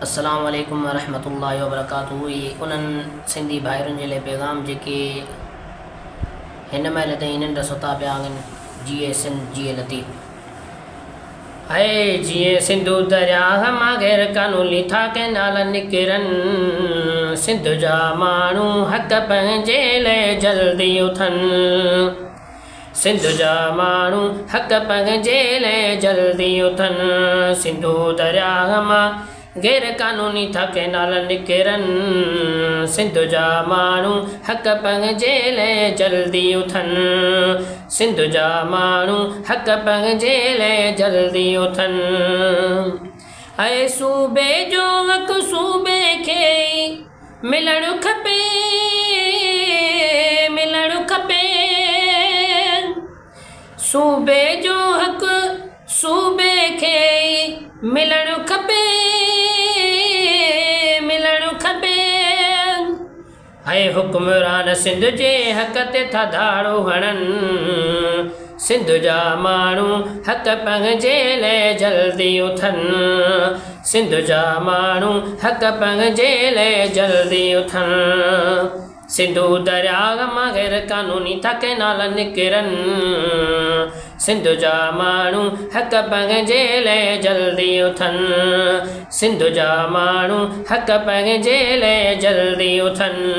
अस्सलाम वालेकुम वरहमतुल्लाहि वबरकातुहू। ये उन्हनि सिंधी भाइरुनि जे लाइ पैगाम जेके हिन महिल ताईं इन्हनि रसोता पिया आहिनि जीअं सिंध जीअं लतीफ़ है जीअं सिंधु दरियाह मां गैर कानूनी था कैनाल निकिरनि सिंध जा माण्हू हक़ पंहिंजे लाइ जल्दी उथनि सिंध जा माण्हू हक़ पंहिंजे लाइ जल्दी उथनि सिंधु दरियाह मां गैर कानूनी था कैनाल निकिरनि सिंध जा माण्हू हक़ पंहिंजे लाइ जल्दी उथनि सिंध जा माण्हू हक़ पंहिंजे लाइ जल्दी उथनि ऐं सूबे जो हक़ सूबे खे मिलणु खपे मिलणु खपे सूबे जो हक़ सूबे खे मिलणु खपे ऐं हुक्मरान सिंध जे हक़ ते था धाड़ो हणनि सिंध जा माण्हू हक़ पंहिंजे लाइ जल्दी उथनि सिंध जा माण्हू हक़ पंहिंजे लाइ जल्दी उथनि सिंधु दरियाह मां गैर कानूनी था कैनाल निकिरनि सिंध जा माण्हू हक़ पंहिंजे लाइ जल्दी उथनि सिंध जा माण्हू हक़ पंहिंजे लाइ जल्दी उथनि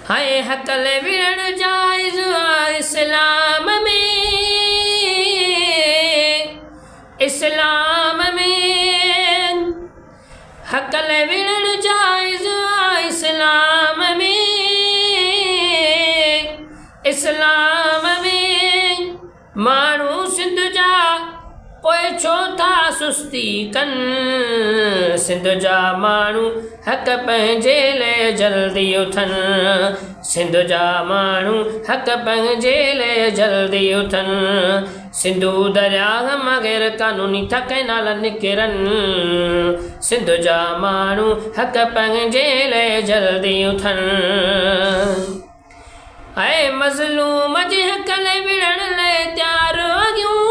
हाय हक़ लाइ विढ़णु जाइज़ आहे इस्लाम में हक़ लाइ विढ़णु जाइज़ आहे इस्लाम में माण्हू सिंध जा पोइ छो था सुस्ती कनि सिंध जा माण्हू हक़ पंहिंजे लाइ जल्दी उथनि सिंध जा माण्हू हक़ पंहिंजे लाइ जल्दी उथनि सिंधु दरियाह मां गैर कानूनी था कैनाल निकिरनि सिंध जा माण्हू हक़ पंहिंजे लाइ जल्दी उथनि ऐं मज़लूम जे हक़ लाइ विढ़ण लाइ तयार आगियूं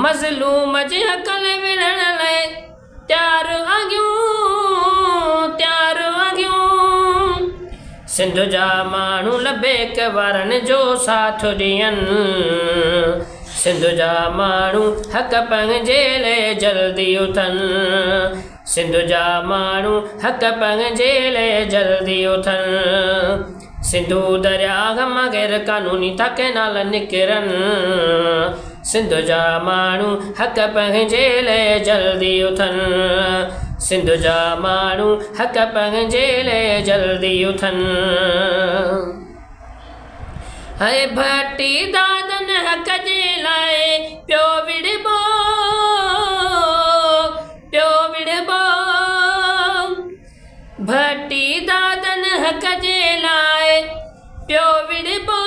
मज़लूम जे हक़ लाइ विढ़ण लाइ तयार आगियूं सिंध जा माण्हू लबेक वारनि जो साथ ॾियनि सिंध जा माण्हू हक़ पंहिंजे लाइ जल्दी उथनि सिंध जा माण्हू हक़ पंहिंजे लाइ जल्दी उथनि सिंधु दरियाह मां गैर कानूनी था कैनाल निकिरनि सिंध जा माण्हू हक़ पंहिंजे लाइ जल्दी उथनि सिंध जा माण्हू हक़ पंहिंजे लाइ जल्दी उथनि ऐं भटी दादनि हक़ जे लाइ पियो विड़बो भटी दादनि हक़ जे लाइ पियो विड़बो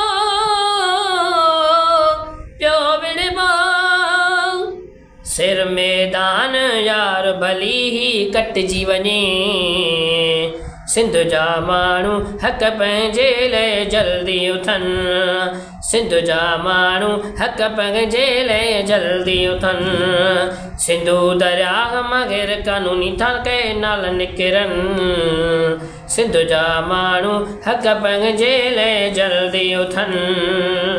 सिर मैदान यार भली ही कटिजी वञे सिंध जा माण्हू हक़ पंहिंजे लाइ जल्दी उथनि सिंध जा माण्हू हक़ पंहिंजे लाइ जल्दी उथनि सिंधु दरियाह मां गैर कानूनी था कैनाल निकिरनि सिंध जा माण्हू हक़ पंहिंजे लाइ जल्दी उथनि।